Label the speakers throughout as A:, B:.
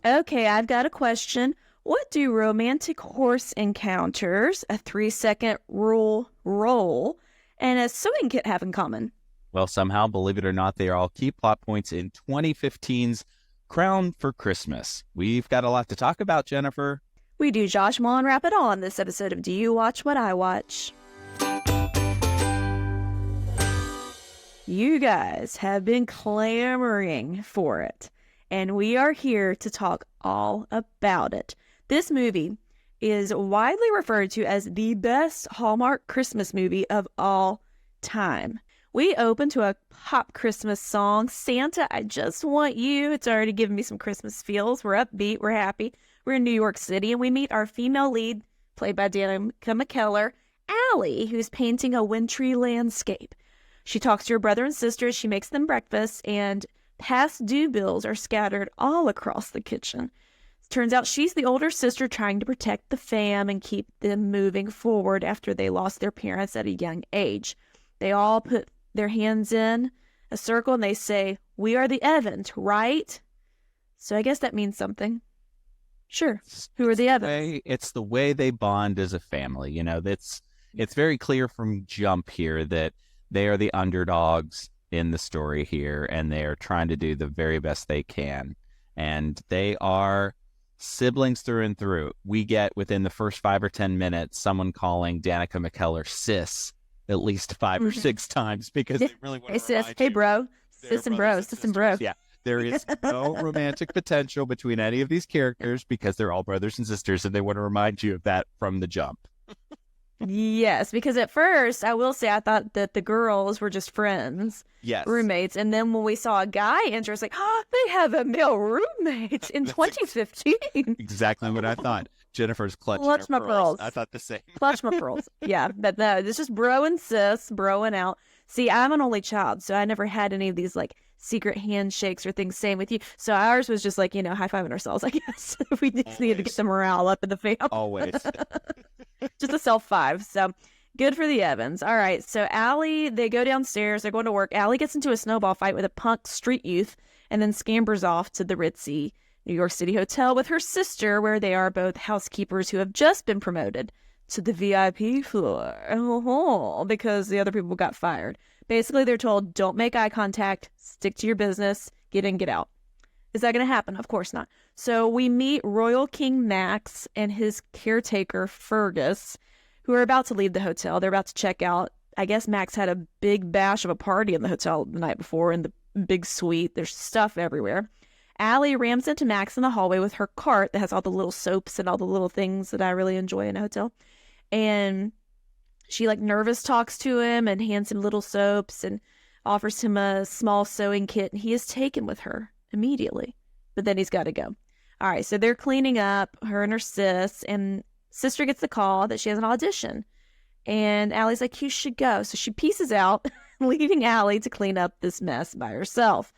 A: Okay, I've got a question. What do romantic horse encounters, a 3-second rule roll, and a sewing kit have in common?
B: Well, somehow, believe it or not, they are all key plot points in 2015's Crown for Christmas. We've got a lot to talk about, Jennifer.
A: We do, Josh. We'll unwrap it all on this episode of Do You Watch What I Watch? You guys have been clamoring for it, and we are here to talk all about it. This movie is widely referred to as the best Hallmark Christmas movie of all time. We open to a pop Christmas song, Santa, I Just Want You. It's already giving me some Christmas feels. We're upbeat, we're happy. We're in New York City, and we meet our female lead, played by Danica McKellar, Allie, who's painting a wintry landscape. She talks to her brother and sister as she makes them breakfast, and past due bills are scattered all across the kitchen. Turns out she's the older sister trying to protect the fam and keep them moving forward after they lost their parents at a young age. They all put their hands in a circle and they say, "We are the Evans, right?" So I guess that means something. Sure. Who are the Evans?
B: It's the way they bond as a family. You know, it's very clear from jump here that they are the underdogs in the story here, and they are trying to do the very best they can. And they are siblings through and through. We get, within the first 5 or 10 minutes, someone calling Danica McKellar sis at least 5 or 6 times, because they really want to
A: sis,
B: remind
A: hey
B: you
A: bro, sis and bro, sis and bro.
B: Yeah, there is no romantic potential between any of these characters because they're all brothers and sisters, and they want to remind you of that from the jump.
A: Yes, because at first, I will say, I thought that the girls were just friends, roommates. And then when we saw a guy enter, it's like, oh, they have a male roommate in 2015.
B: Exactly what I thought. Jennifer's clutching
A: Clutch
B: her
A: my
B: pearls.
A: pearls.
B: I thought the same.
A: Clutch my pearls. Yeah, but no, it's just bro and sis, broing out. See, I'm an only child, so I never had any of these, like, secret handshakes or things. Same with you. So ours was just like, high-fiving ourselves, I guess. We just needed to get the morale up in the family.
B: Always.
A: Just a self-5. So good for the Evans. All right. So Allie, they go downstairs. They're going to work. Allie gets into a snowball fight with a punk street youth and then scampers off to the ritzy New York City hotel with her sister, where they are both housekeepers who have just been promoted to the VIP floor because the other people got fired. Basically, they're told, don't make eye contact, stick to your business, get in, get out. Is that going to happen? Of course not. So we meet Royal King Max and his caretaker, Fergus, who are about to leave the hotel. They're about to check out. I guess Max had a big bash of a party in the hotel the night before in the big suite. There's stuff everywhere. Allie rams into Max in the hallway with her cart that has all the little soaps and all the little things that I really enjoy in a hotel. And she, like, nervous talks to him and hands him little soaps and offers him a small sewing kit. And he is taken with her immediately, but then he's got to go. All right, so they're cleaning up, her and her sis, and sister gets the call that she has an audition, and Allie's like, you should go. So she pieces out, leaving Allie to clean up this mess by herself.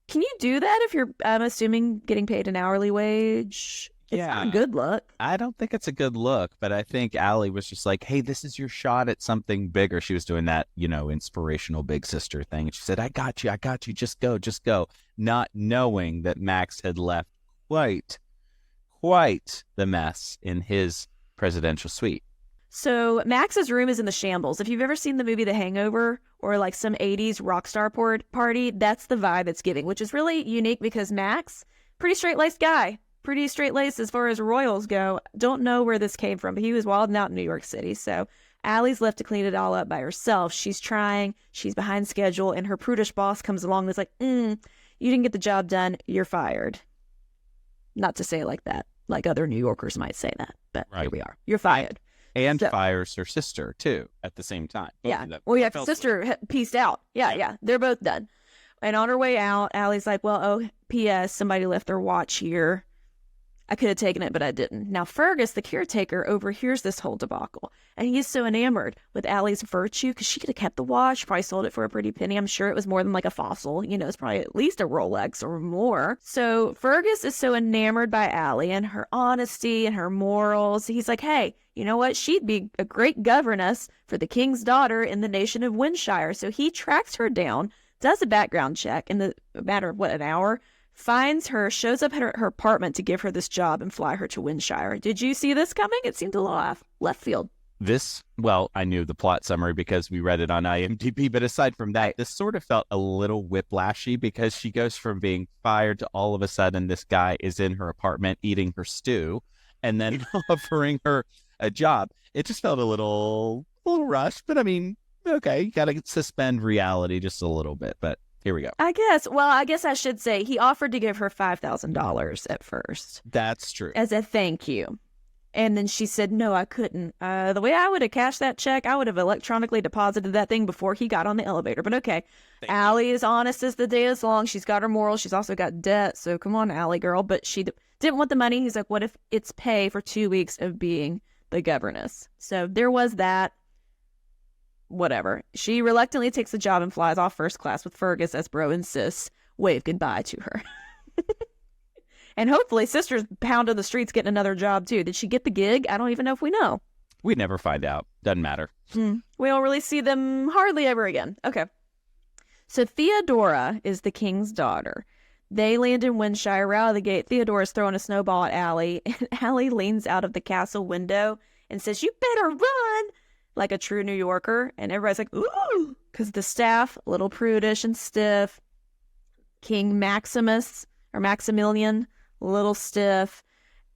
A: Can you do that if you're, I'm assuming, getting paid an hourly wage? It's not a good look.
B: I don't think it's a good look, but I think Allie was just like, hey, this is your shot at something bigger. She was doing that, inspirational big sister thing. And she said, I got you. Just go. Not knowing that Max had left quite the mess in his presidential suite.
A: So Max's room is in the shambles. If you've ever seen the movie The Hangover or like some 80s rock star party, that's the vibe it's giving, which is really unique because Max, pretty straight-laced guy. Pretty straight-laced as far as royals go. Don't know where this came from, but he was wilding out in New York City. So Allie's left to clean it all up by herself. She's trying. She's behind schedule. And her prudish boss comes along and is like, you didn't get the job done. You're fired. Not to say it like that. Like other New Yorkers might say that. But Here we are. You're fired.
B: And fires her sister, too, at the same time.
A: Yeah. Well, yeah, sister pieced out. Yeah. They're both done. And on her way out, Allie's like, well, P.S., somebody left their watch here. I could have taken it, but I didn't. Now, Fergus, the caretaker, overhears this whole debacle, and he's so enamored with Allie's virtue because she could have kept the watch, probably sold it for a pretty penny. I'm sure it was more than like a fossil. It's probably at least a Rolex or more. So Fergus is so enamored by Allie and her honesty and her morals. He's like, hey, you know what? She'd be a great governess for the king's daughter in the nation of Windshire. So he tracks her down does a background check in the matter of, an hour, finds her, shows up at her apartment to give her this job and fly her to Windshire. Did you see this coming? It seemed a little left field.
B: Well, I knew the plot summary because we read it on IMDb, but aside from that, this sort of felt a little whiplashy because she goes from being fired to all of a sudden this guy is in her apartment eating her stew and then offering her a job. It just felt a little rushed, but I mean, okay, you got to suspend reality just a little bit, but here we go.
A: I guess I should say he offered to give her $5,000 at first.
B: That's true.
A: As a thank you. And then she said, no, I couldn't. The way I would have cashed that check, I would have electronically deposited that thing before he got on the elevator. But okay, Allie is honest as the day is long. She's got her morals. She's also got debt. So come on, Allie girl. But she didn't want the money. He's like, what if it's pay for 2 weeks of being the governess? So there was that. Whatever. She reluctantly takes the job and flies off first class with Fergus as Bro insists wave goodbye to her. And hopefully sister's pounding the streets getting another job too. Did she get the gig? I don't even know if we know.
B: We never find out. Doesn't matter.
A: We don't really see them hardly ever again. Okay. So Theodora is the king's daughter. They land in Windshire. Right out of the gate, Theodora's throwing a snowball at Allie. And Allie leans out of the castle window and says, you better run, like a true New Yorker. And everybody's like, ooh, because the staff, a little prudish and stiff. King Maximilian, a little stiff.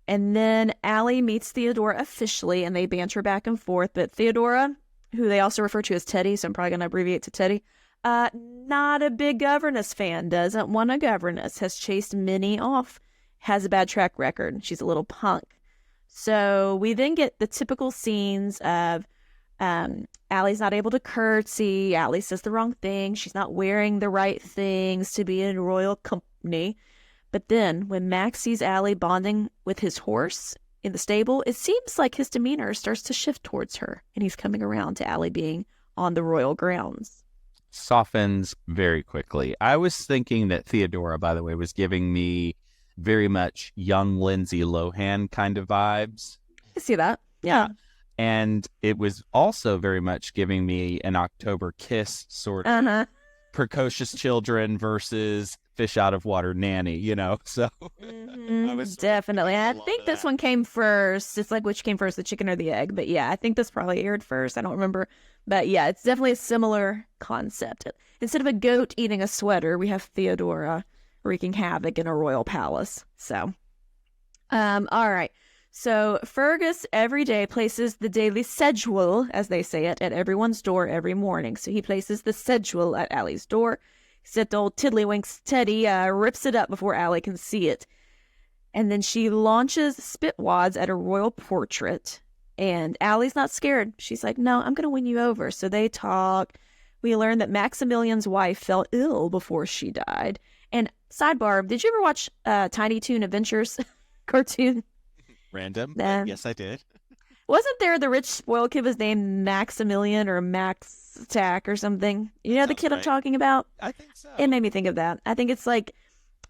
A: And then Allie meets Theodora officially, and they banter back and forth. But Theodora, who they also refer to as Teddy, so I'm probably going to abbreviate to Teddy, not a big governess fan, doesn't want a governess, has chased many off, has a bad track record. She's a little punk. So we then get the typical scenes of Allie's not able to curtsy. Allie says the wrong thing. She's not wearing the right things to be in royal company. But then when Max sees Allie bonding with his horse in the stable, it seems like his demeanor starts to shift towards her, and he's coming around to Allie being on the royal grounds.
B: Softens very quickly. I was thinking that Theodora, by the way, was giving me very much young Lindsay Lohan kind of vibes.
A: I see that. Yeah.
B: And it was also very much giving me an October Kiss sort of precocious children versus fish out of water nanny, you know? So
A: definitely. I think this one came first. It's like which came first, the chicken or the egg. But yeah, I think this probably aired first. I don't remember. But yeah, it's definitely a similar concept. Instead of a goat eating a sweater, we have Theodora wreaking havoc in a royal palace. So, all right. So Fergus every day places the daily schedule, as they say it, at everyone's door every morning. So he places the schedule at Allie's door. Except old Tiddlywinks Teddy rips it up before Allie can see it. And then she launches spitwads at a royal portrait. And Allie's not scared. She's like, no, I'm going to win you over. So they talk. We learn that Maximilian's wife fell ill before she died. And sidebar, did you ever watch Tiny Toon Adventures cartoon?
B: Random? Yes, I did.
A: Wasn't there the rich spoiled kid was named Maximilian or Max Tack or something? You know the kid I'm talking about?
B: I think so.
A: It made me think of that. I think it's like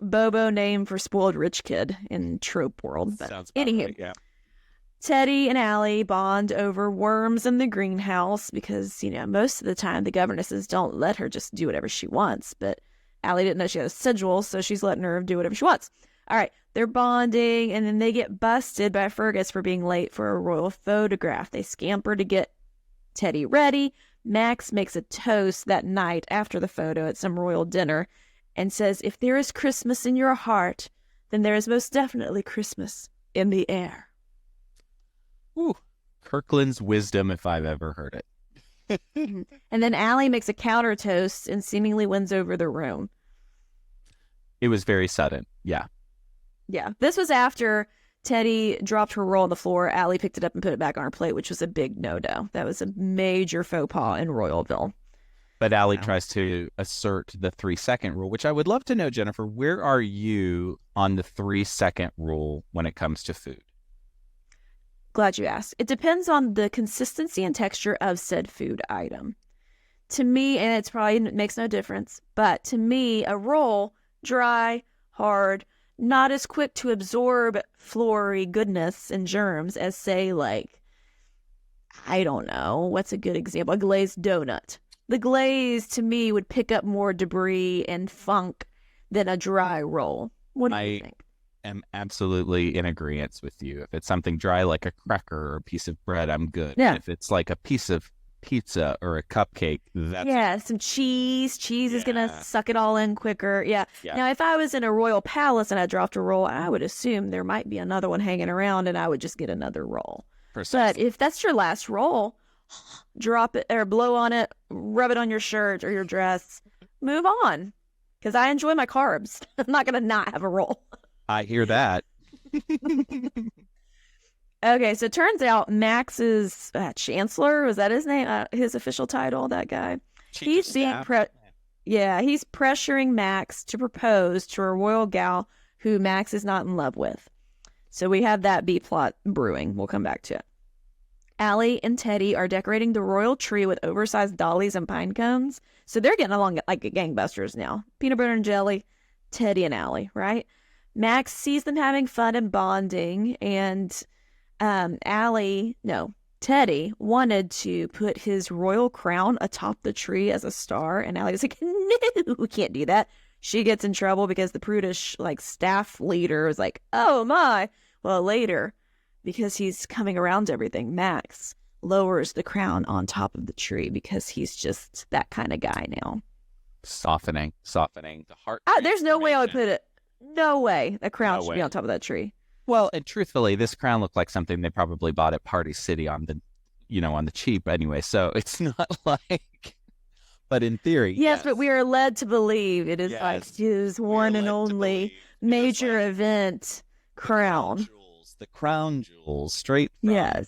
A: Bobo name for spoiled rich kid in trope world. But
B: sounds about
A: anywho,
B: right, yeah.
A: Teddy and Allie bond over worms in the greenhouse because, you know, most of the time the governesses don't let her just do whatever she wants. But Allie didn't know she had a schedule, so she's letting her do whatever she wants. All right, they're bonding, and then they get busted by Fergus for being late for a royal photograph. They scamper to get Teddy ready. Max makes a toast that night after the photo at some royal dinner and says, if there is Christmas in your heart, then there is most definitely Christmas in the air.
B: Ooh, Kirkland's wisdom if I've ever heard it.
A: And then Allie makes a counter toast and seemingly wins over the room.
B: It was very sudden, yeah.
A: Yeah, this was after Teddy dropped her roll on the floor. Allie picked it up and put it back on her plate, which was a big no-no. That was a major faux pas in Royalville.
B: But Allie tries to assert the 3-second rule, which I would love to know, Jennifer, where are you on the 3-second rule when it comes to food?
A: Glad you asked. It depends on the consistency and texture of said food item. To me, and it's probably makes no difference, but to me, a roll, dry, hard, not as quick to absorb flowery goodness and germs as, say, like, I don't know, what's a good example? A glazed donut. the glaze to me would pick up more debris and funk than a dry roll. What do you
B: I
A: think?
B: am absolutely in agreement with you. If it's something dry like a cracker or a piece of bread, I'm good.
A: Yeah.
B: If it's like a piece of pizza or a cupcake, that's
A: Yeah, some cheese. Cheese is gonna
B: Yeah.
A: suck it all in quicker. Yeah.
B: Yeah.
A: Now, if I was in a royal palace and I dropped a roll, I would assume there might be another one hanging around and I would just get another roll. But
B: Precisely.
A: if that's your last roll, drop it or blow on it, rub it on your shirt or your dress, move on. Because I enjoy my carbs. I'm not gonna not have a roll.
B: I hear that.
A: Okay, so it turns out Max's chancellor, was that his name? His official title, that guy.
B: Chief
A: He's
B: of
A: being
B: staff.
A: Yeah, he's pressuring Max to propose to a royal gal who Max is not in love with. So we have that B plot brewing. We'll come back to it. Allie and Teddy are decorating the royal tree with oversized dollies and pine cones. So they're getting along like gangbusters now. Peanut butter and jelly, Teddy and Allie, right? Max sees them having fun and bonding, and Teddy wanted to put his royal crown atop the tree as a star, and Allie was like, no, we can't do that. She gets in trouble because the prudish staff leader was like, oh my. Well, later, because he's coming around to everything, Max lowers the crown on top of the tree because he's just that kind of guy now.
B: Softening. The heart.
A: There's no way I would put it. No way a crown
B: No
A: should
B: way.
A: be on top of that tree.
B: Well, and truthfully, this crown looked like something they probably bought at Party City on the cheap anyway. So it's not like, but in theory,
A: Yes, but we are led to believe it is
B: Yes.
A: his
B: We are
A: one
B: led
A: and
B: to
A: only
B: believe it is
A: major
B: like
A: event crown.
B: the crown jewels, straight from,
A: Yes.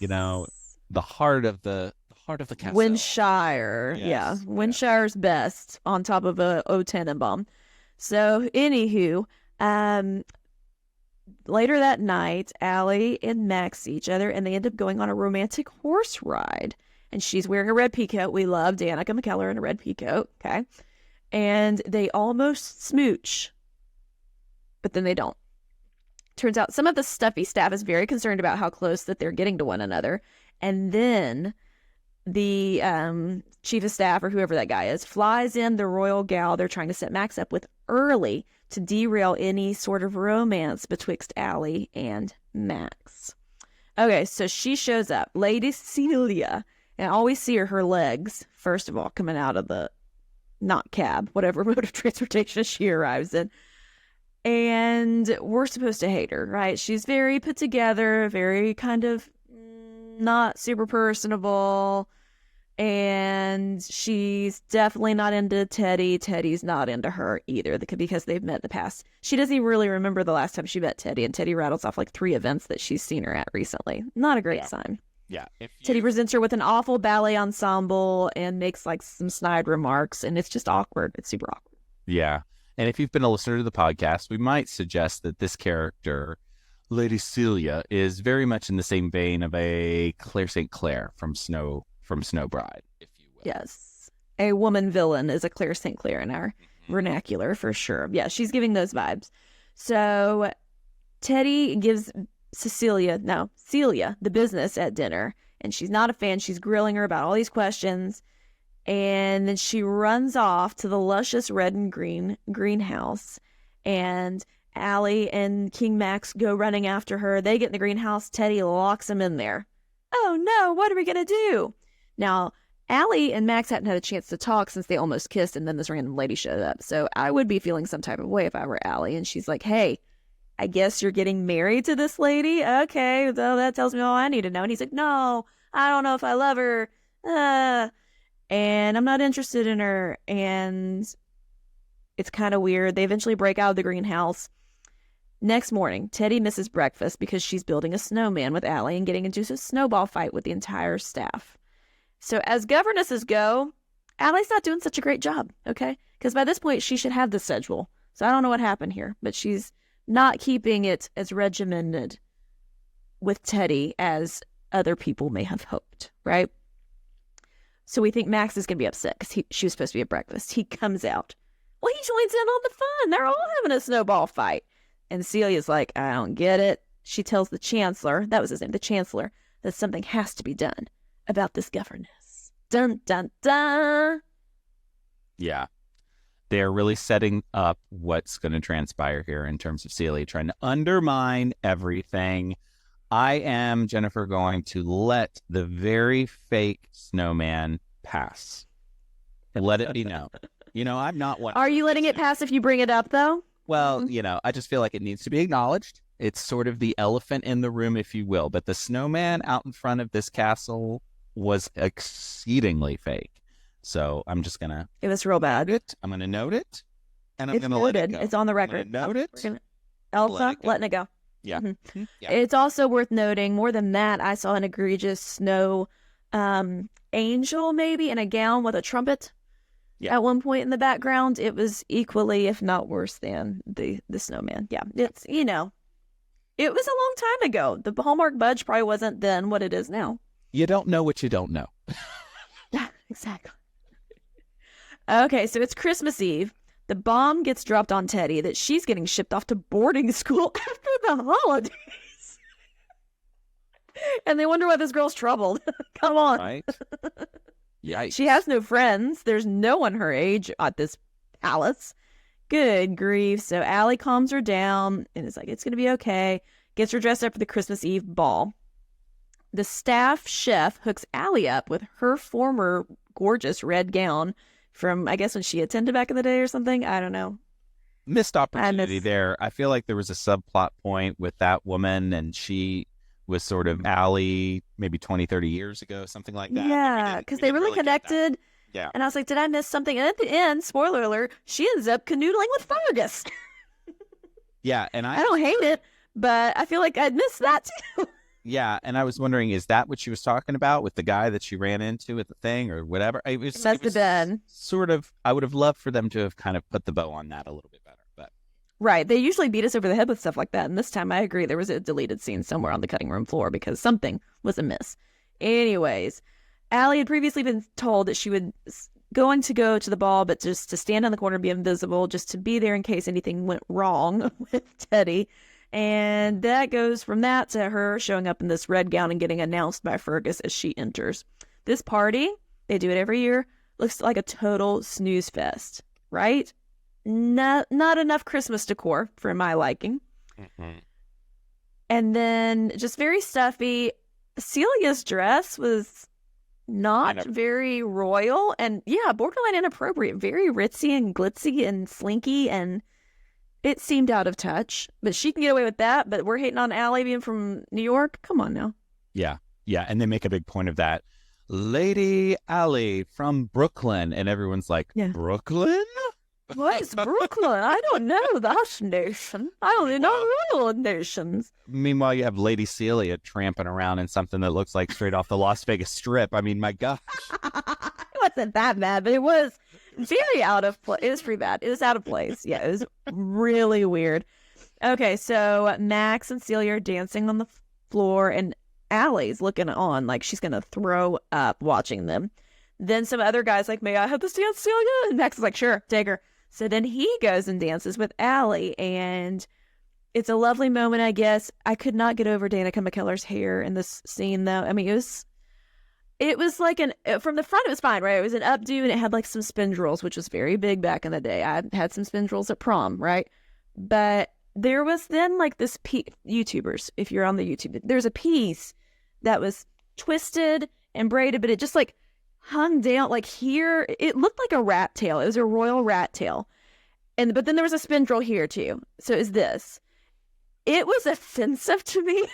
B: the heart of the castle.
A: Windshire.
B: Yes,
A: Yeah.
B: yeah.
A: Windshire's best on top of a O Tenenbaum. So, anywho, later that night, Allie and Max see each other and they end up going on a romantic horse ride. And she's wearing a red peacoat. We love Danica McKellar in a red peacoat. Okay. And they almost smooch, but then they don't. Turns out some of the stuffy staff is very concerned about how close that they're getting to one another. And then the chief of staff or whoever that guy is flies in the royal gal they're trying to set Max up with early to derail any sort of romance betwixt Allie and Max. Okay, so she shows up, Lady Celia, and all we see are her legs, first of all, coming out of the not cab, whatever mode of transportation she arrives in. And we're supposed to hate her, right? She's very put together, very kind of not super personable. And she's definitely not into Teddy. Teddy's not into her either because they've met in the past. She doesn't even really remember the last time she met Teddy. And Teddy rattles off like 3 events that she's seen her at recently. Not a great sign.
B: Yeah.
A: Teddy presents her with an awful ballet ensemble and makes some snide remarks. And it's just awkward. It's super awkward.
B: Yeah. And if you've been a listener to the podcast, we might suggest that this character, Lady Celia, is very much in the same vein of a Claire St. Clair from Snow Bride, if you will.
A: Yes. A woman villain is a Claire St. Clair in our vernacular for sure. Yeah, she's giving those vibes. So Teddy gives Celia the business at dinner, and she's not a fan. She's grilling her about all these questions. And then she runs off to the luscious red and green greenhouse. And Allie and King Max go running after her. They get in the greenhouse. Teddy locks them in there. Oh no, what are we going to do? Now, Allie and Max hadn't had a chance to talk since they almost kissed, and then this random lady showed up. So I would be feeling some type of way if I were Allie. And she's like, hey, I guess you're getting married to this lady? Okay, well, that tells me all I need to know. And he's like, no, I don't know if I love her. And I'm not interested in her. And it's kind of weird. They eventually break out of the greenhouse. Next morning, Teddy misses breakfast because she's building a snowman with Allie and getting into a snowball fight with the entire staff. So as governesses go, Allie's not doing such a great job, okay? Because by this point, she should have the schedule. So I don't know what happened here, but she's not keeping it as regimented with Teddy as other people may have hoped, right? So we think Max is going to be upset because she was supposed to be at breakfast. He comes out. Well, he joins in on the fun. They're all having a snowball fight. And Celia's like, I don't get it. She tells the chancellor, that was his name, the chancellor, that something has to be done about this governess. Dun, dun, dun.
B: Yeah. They're really setting up what's going to transpire here in terms of Celia trying to undermine everything. I am, Jennifer, going to let the very fake snowman pass. Let it be known. I'm not one.
A: Are you letting it pass if you bring it up, though?
B: Well, I just feel like it needs to be acknowledged. It's sort of the elephant in the room, if you will. But the snowman out in front of this castle was exceedingly fake. So I'm just going to...
A: It was real bad.
B: I'm going to note it. And I'm
A: It's
B: going to let it
A: noted.
B: go.
A: It's on the record.
B: Note it.
A: Elsa, letting it go.
B: Yeah.
A: Mm-hmm.
B: Yeah.
A: It's also worth noting, more than that, I saw an egregious snow angel, maybe, in a gown with a trumpet.
B: Yeah.
A: At one point in the background. It was equally, if not worse than the snowman. Yeah. It's, it was a long time ago. The Hallmark budge probably wasn't then what it is now.
B: You don't know what you don't know.
A: Yeah, exactly. Okay, so it's Christmas Eve. The bomb gets dropped on Teddy that she's getting shipped off to boarding school after the holidays. And they wonder why this girl's troubled. Come on.
B: Right? Yikes.
A: She has no friends. There's no one her age at this palace. Good grief. So Allie calms her down and is like, it's going to be okay. Gets her dressed up for the Christmas Eve ball. The staff chef hooks Allie up with her former gorgeous red gown from, I guess, when she attended back in the day or something. I don't know.
B: Missed opportunity there. I feel like there was a subplot point with that woman, and she was sort of Allie maybe 20, 30 years ago, something like that.
A: Yeah, because they really connected.
B: Yeah.
A: And I was like, did I miss something? And at the end, spoiler alert, she ends up canoodling with Fergus.
B: Yeah, and I
A: don't hate it, but I feel like I'd missed that too.
B: Yeah, and I was wondering, is that what she was talking about with the guy that she ran into at the thing or whatever? It
A: must have been.
B: Sort of, I would have loved for them to have kind of put the bow on that a little bit better. But
A: right. They usually beat us over the head with stuff like that. And this time I agree, there was a deleted scene somewhere on the cutting room floor because something was amiss. Anyways, Allie had previously been told that she would going to go to the ball, but just to stand on the corner and be invisible, just to be there in case anything went wrong with Teddy. And that goes from that to her showing up in this red gown and getting announced by Fergus as she enters. This party, they do it every year, looks like a total snooze fest, right? Not enough Christmas decor for my liking.
B: mm-hmm.
A: And then just very stuffy. Celia's dress was not very royal and, yeah, borderline inappropriate. Very ritzy and glitzy and slinky, and it seemed out of touch, but she can get away with that. But we're hating on Allie being from New York. Come on now.
B: Yeah. And they make a big point of that. Lady Allie from Brooklyn. And everyone's like, yeah. Brooklyn?
A: What is Brooklyn? I don't know that nation. I only know royal nations.
B: Meanwhile, you have Lady Celia tramping around in something that looks like straight off the Las Vegas Strip. I mean, my gosh.
A: It wasn't that bad, but it was very out of place. It was pretty bad. It was out of place. Yeah, it was really weird. Okay, so Max and Celia are dancing on the floor, and Allie's looking on like she's going to throw up watching them. Then some other guy's like, may I have this dance, Celia? And Max is like, sure, take her. So then he goes and dances with Allie, and it's a lovely moment, I guess. I could not get over Danica McKellar's hair in this scene, though. I mean, it was like from the front, it was fine, right? It was an updo, and it had like some spindrels, which was very big back in the day. I had some spindrels at prom, right? But there was then like this YouTubers, if you're on the YouTube, there's a piece that was twisted and braided, but it just like hung down like here. It looked like a rat tail. It was a royal rat tail. But then there was a spindrel here too. So is this. It was offensive to me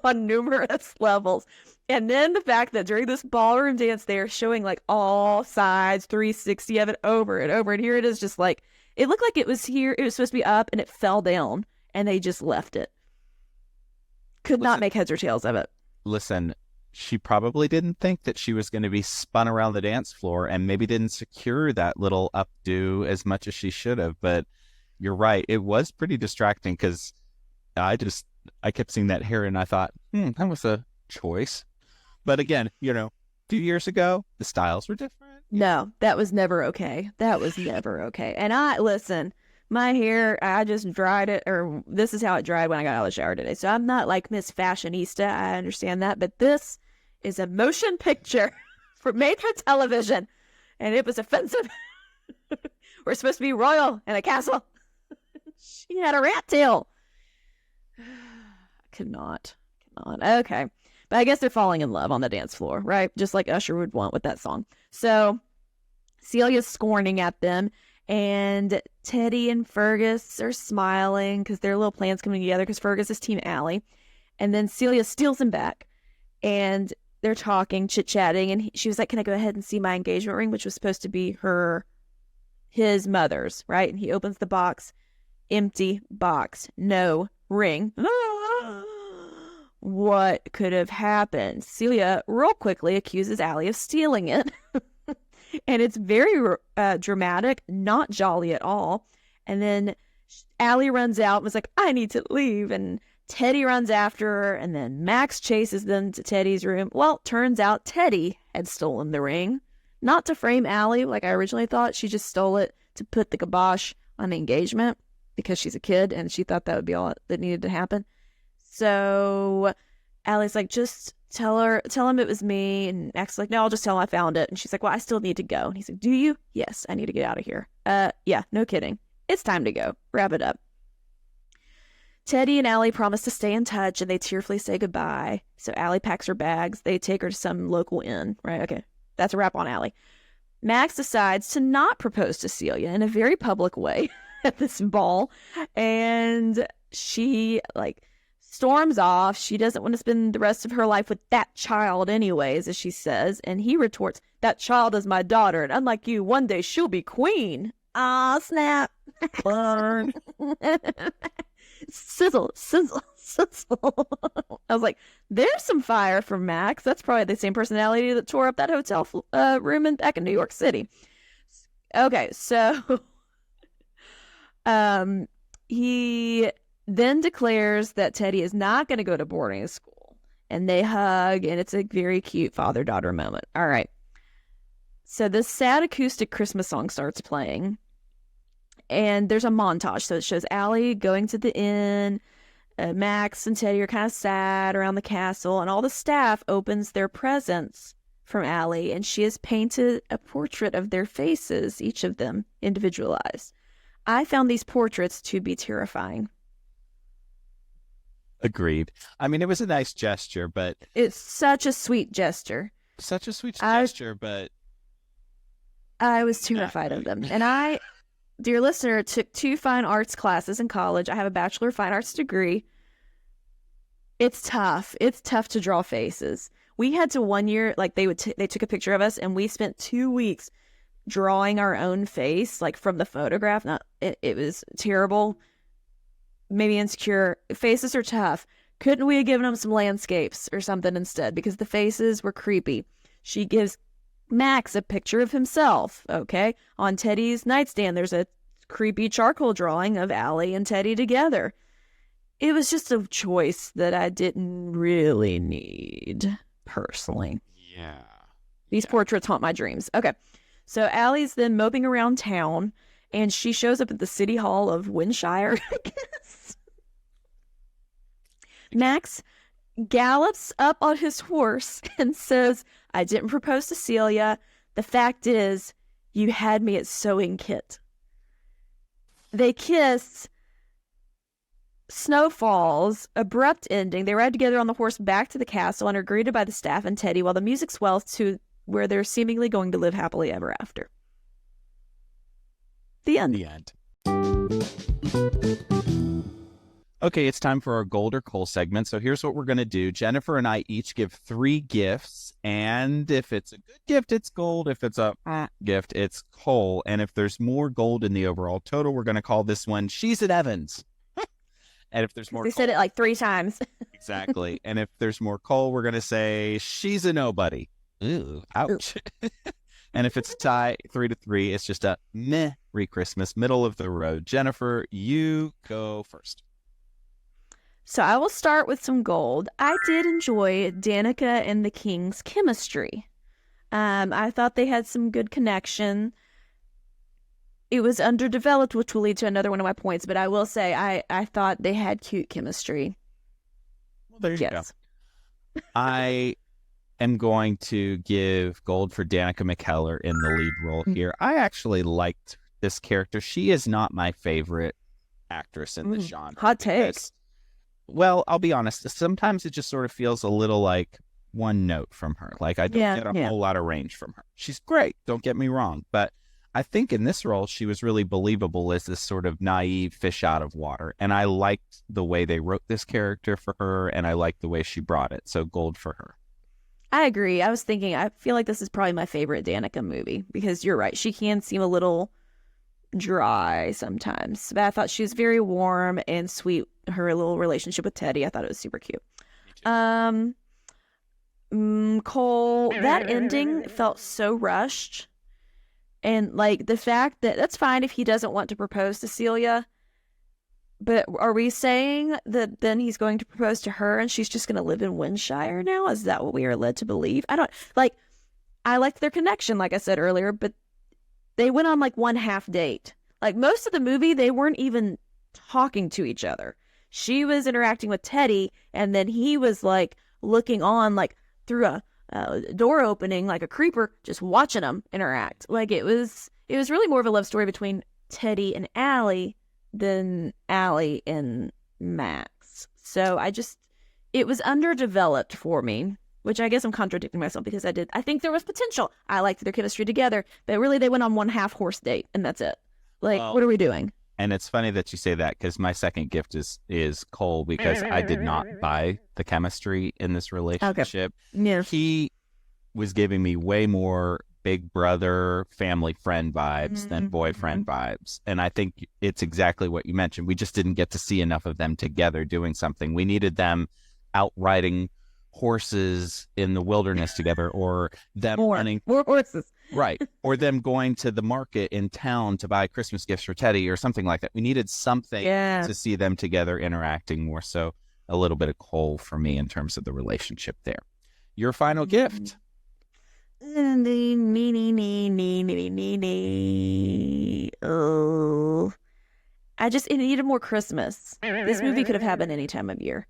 A: on numerous levels. And then the fact that during this ballroom dance, they're showing like all sides, 360 of it over and over. And here it is just like, it looked like it was here. It was supposed to be up and it fell down and they just left it. Could not make heads or tails of it.
B: Listen, she probably didn't think that she was going to be spun around the dance floor and maybe didn't secure that little updo as much as she should have. But you're right. It was pretty distracting because I kept seeing that hair and I thought, that was a choice. But again, a few years ago, the styles were different.
A: No, that was never okay. That was never okay. And listen, my hair, I just dried it, or this is how it dried when I got out of the shower today. So I'm not like Miss Fashionista. I understand that. But this is a motion picture made for television. And it was offensive. We're supposed to be royal in a castle. She had a rat tail. I cannot. Okay. But I guess they're falling in love on the dance floor, right? Just like Usher would want with that song. So Celia's scorning at them, and Teddy and Fergus are smiling because their little plan's coming together because Fergus is Team Allie. And then Celia steals him back, and they're talking, chit-chatting, and she was like, can I go ahead and see my engagement ring, which was supposed to be his mother's, right? And he opens the box, empty box, no ring. What could have happened? Celia real quickly accuses Allie of stealing it. And it's very dramatic, not jolly at all. And then Allie runs out and was like, I need to leave. And Teddy runs after her. And then Max chases them to Teddy's room. Well, turns out Teddy had stolen the ring. Not to frame Allie like I originally thought. She just stole it to put the kibosh on the engagement because she's a kid and she thought that would be all that needed to happen. So Allie's like, just tell him it was me. And Max is like, no, I'll just tell him I found it. And she's like, well, I still need to go. And he's like, do you? Yes, I need to get out of here. Yeah, no kidding. It's time to go. Wrap it up. Teddy and Allie promise to stay in touch, and they tearfully say goodbye. So Allie packs her bags. They take her to some local inn, right? Okay, that's a wrap on Allie. Max decides to not propose to Celia in a very public way at this ball, and she, storms off. She doesn't want to spend the rest of her life with that child anyways, as she says. And he retorts, that child is my daughter, and unlike you, one day she'll be queen. Ah, snap. Burn. Sizzle, sizzle, sizzle. I was like, there's some fire from Max. That's probably the same personality that tore up that hotel room back in New York City. Okay, so he then declares that Teddy is not going to go to boarding school. And they hug, and it's a very cute father-daughter moment. All right. So this sad acoustic Christmas song starts playing. And there's a montage. So it shows Allie going to the inn. Max and Teddy are kind of sad around the castle. And all the staff opens their presents from Allie. And she has painted a portrait of their faces, each of them individualized. I found these portraits to be terrifying.
B: Agreed. I mean, it was a nice gesture, but...
A: It's such a sweet gesture.
B: But...
A: I was terrified of them. And I... Dear listener, took 2 fine arts classes in college. I have a Bachelor of Fine Arts degree. It's tough. It's tough to draw faces. We had to 1 year, they took a picture of us, and we spent 2 weeks drawing our own face, from the photograph. It was terrible. Maybe insecure. Faces are tough. Couldn't we have given them some landscapes or something instead? Because the faces were creepy. She gives Max a picture of himself, okay? On Teddy's nightstand, there's a creepy charcoal drawing of Allie and Teddy together. It was just a choice that I didn't really need, personally.
B: Yeah.
A: These portraits haunt my dreams. Okay. So Allie's then moping around town, and she shows up at the city hall of Windshire, I guess. Max gallops up on his horse and says, I didn't propose to Celia. The fact is, you had me at sewing kit. They kiss. Snow falls. Abrupt ending. They ride together on the horse back to the castle and are greeted by the staff and Teddy while the music swells to where they're seemingly going to live happily ever after. The end.
B: The end. Okay, it's time for our Gold or Coal segment. So here's what we're going to do. Jennifer and I each give 3 gifts. And if it's a good gift, it's gold. If it's a gift, it's coal. And if there's more gold in the overall total, we're going to call this one She's at Evans. And if there's more
A: They said it 3 times.
B: Exactly. And if there's more coal, we're going to say She's a Nobody. Ooh, ouch. Ooh. And if it's a tie, 3-3, it's just a Merry Christmas, middle of the road. Jennifer, you go first.
A: So I will start with some gold. I did enjoy Danica and the King's chemistry. I thought they had some good connection. It was underdeveloped, which will lead to another one of my points, but I will say I thought they had cute chemistry.
B: Well, there you go. I am going to give gold for Danica McKellar in the lead role here. I actually liked this character. She is not my favorite actress in this genre.
A: Hot take.
B: Well, I'll be honest. Sometimes it just sort of feels a little like one note from her. Like I don't get a whole lot of range from her. She's great. Don't get me wrong. But I think in this role, she was really believable as this sort of naive fish out of water. And I liked the way they wrote this character for her. And I liked the way she brought it. So gold for her.
A: I agree. I was thinking, I feel like this is probably my favorite Danica movie because you're right. She can seem a little dry sometimes, but I thought she was very warm and sweet. Her little relationship with Teddy, I thought it was super cute. Cole, that ending felt so rushed. And like the fact that that's fine if he doesn't want to propose to Celia, but are we saying that then he's going to propose to her and she's just going to live in Windshire now? Is that what we are led to believe? I don't like, I liked their connection, like I said earlier, but they went on like one half date. Like most of the movie, they weren't even talking to each other. She was interacting with Teddy and then he was like looking on like through a door opening like a creeper, just watching them interact. Like it was really more of a love story between Teddy and Allie than Allie and Max. So it was underdeveloped for me, which I guess I'm contradicting myself because I think there was potential. I liked their chemistry together, but really they went on one half horse date and that's it. Like, what are we doing?
B: And it's funny that you say that because my second gift is Cole because I did not buy the chemistry in this relationship.
A: Okay. Yeah.
B: He was giving me way more big brother, family friend vibes than boyfriend vibes. And I think it's exactly what you mentioned. We just didn't get to see enough of them together doing something. We needed them out riding horses in the wilderness together or them running
A: more horses.
B: Right. Or them going to the market in town to buy Christmas gifts for Teddy or something like that. We needed something to see them together interacting more. So a little bit of Cole for me in terms of the relationship there. Your final gift.
A: Oh, it needed more Christmas. This movie could have happened any time of year.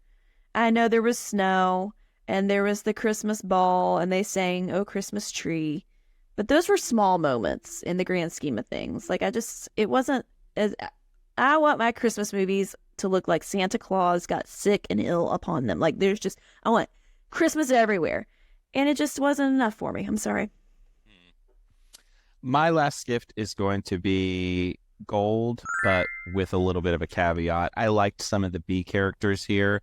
A: I know there was snow and there was the Christmas ball and they sang "Oh Christmas Tree," but those were small moments in the grand scheme of things. Like it wasn't as, I want my Christmas movies to look like Santa Claus got sick and ill upon them. Like I want Christmas everywhere. And it just wasn't enough for me. I'm sorry.
B: My last gift is going to be gold, but with a little bit of a caveat. I liked some of the B characters here.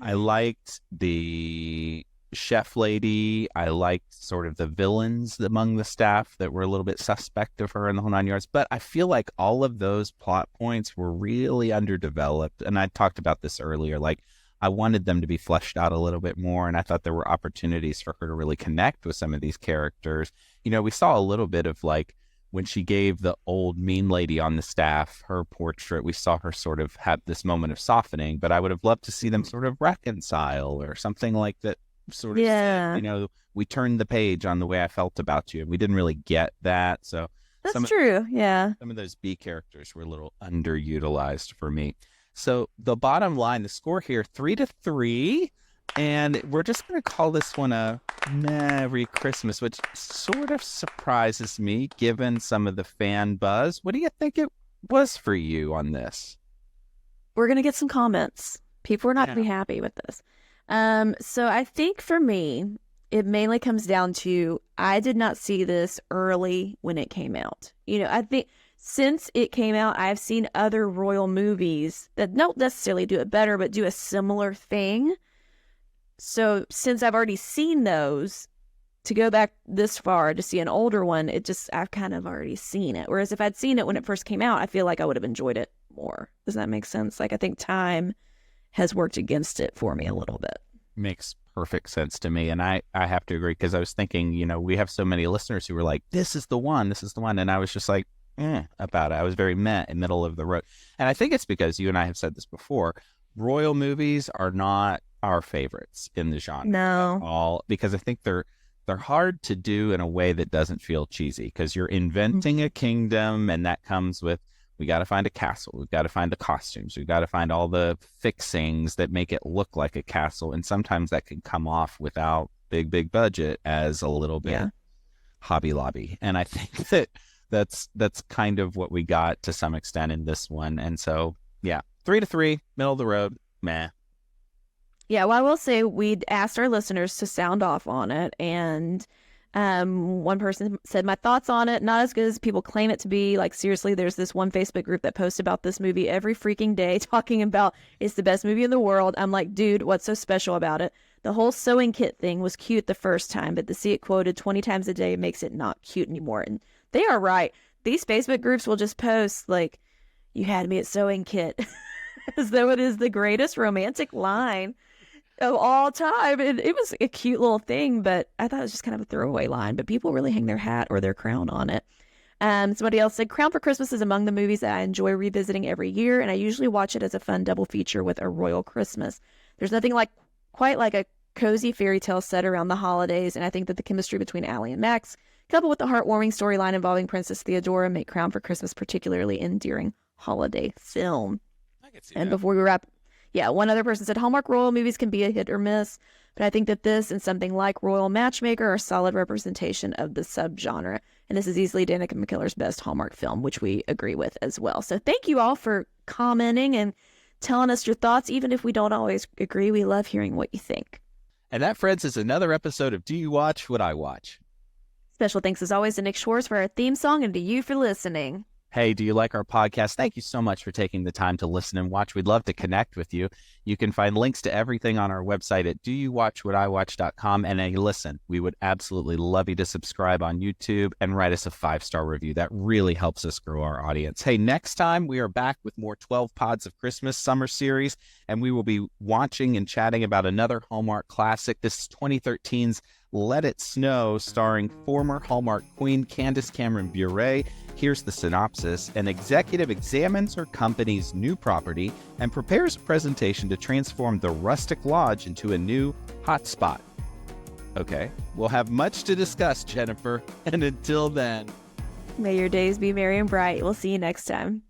B: I liked the chef lady. I liked sort of the villains among the staff that were a little bit suspect of her in the whole 9 yards. But I feel like all of those plot points were really underdeveloped. And I talked about this earlier. Like, I wanted them to be fleshed out a little bit more, and I thought there were opportunities for her to really connect with some of these characters. You know, we saw a little bit of like when she gave the old mean lady on the staff her portrait, we saw her sort of have this moment of softening, but I would have loved to see them sort of reconcile or something like that. Sort of said, you know, we turned the page on the way I felt about you, and we didn't really get that. So
A: that's true. Yeah.
B: Some of those B characters were a little underutilized for me. So the bottom line, the score here, 3-3, and we're just going to call this one a Merry Christmas, which sort of surprises me given some of the fan buzz. What do you think it was for you on this?
A: We're going to get some comments. People are not going to be happy with this. So I think for me, it mainly comes down to I did not see this early when it came out. You know, I think since it came out, I've seen other royal movies that don't necessarily do it better, but do a similar thing. So since I've already seen those, to go back this far to see an older one, I've kind of already seen it. Whereas if I'd seen it when it first came out, I feel like I would have enjoyed it more. Does that make sense? Like, I think time has worked against it for me a little bit.
B: Makes perfect sense to me. And I have to agree, because I was thinking, you know, we have so many listeners who were like, this is the one. And I was just like, about it. I was very meh in middle of the road. And I think it's because you and I have said this before, royal movies are not our favorites in the genre.
A: No.
B: At all, because I think they're hard to do in a way that doesn't feel cheesy, because you're inventing a kingdom, and that comes with, we got to find a castle, we've got to find the costumes, we've got to find all the fixings that make it look like a castle, and sometimes that can come off without big budget as a little bit Hobby Lobby. And I think that that's kind of what we got to some extent in this one. And so, yeah, 3 to 3, middle of the road, meh.
A: Yeah, well, I will say we'd asked our listeners to sound off on it, and one person said, my thoughts on it, not as good as people claim it to be. Like, seriously, there's this one Facebook group that posts about this movie every freaking day, talking about it's the best movie in the world. I'm like, dude, what's so special about it? The whole sewing kit thing was cute the first time, but to see it quoted 20 times a day makes it not cute anymore. And they are right. These Facebook groups will just post, like, you had me at sewing kit, as though it is the greatest romantic line of all time. It was a cute little thing, but I thought it was just kind of a throwaway line. But people really hang their hat or their crown on it. Somebody else said, Crown for Christmas is among the movies that I enjoy revisiting every year, and I usually watch it as a fun double feature with A Royal Christmas. There's nothing quite like a cozy fairy tale set around the holidays, and I think that the chemistry between Allie and Max, coupled with the heartwarming storyline involving Princess Theodora, make Crown for Christmas particularly endearing holiday film.
B: I could see
A: and
B: that.
A: Before we wrap, yeah, one other person said Hallmark royal movies can be a hit or miss, but I think that this and something like Royal Matchmaker are solid representation of the subgenre. And this is easily Danica McKellar's best Hallmark film, which we agree with as well. So thank you all for commenting and telling us your thoughts. Even if we don't always agree, we love hearing what you think.
B: And that, friends, is another episode of Do You Watch What I Watch?
A: Special thanks as always to Nick Schwartz for our theme song and to you for listening.
B: Hey, do you like our podcast? Thank you so much for taking the time to listen and watch. We'd love to connect with you. You can find links to everything on our website at doyouwatchwhatiwatch.com. And hey, listen, we would absolutely love you to subscribe on YouTube and write us a 5-star review. That really helps us grow our audience. Hey, next time we are back with more 12 Pods of Christmas summer series, and we will be watching and chatting about another Hallmark classic. This is 2013's Let It Snow, starring former Hallmark queen Candace Cameron Bure. Here's the synopsis. An executive examines her company's new property and prepares a presentation to transform the rustic lodge into a new hotspot. Okay, we'll have much to discuss, Jennifer. And until then,
A: May your days be merry and bright. We'll see you next time.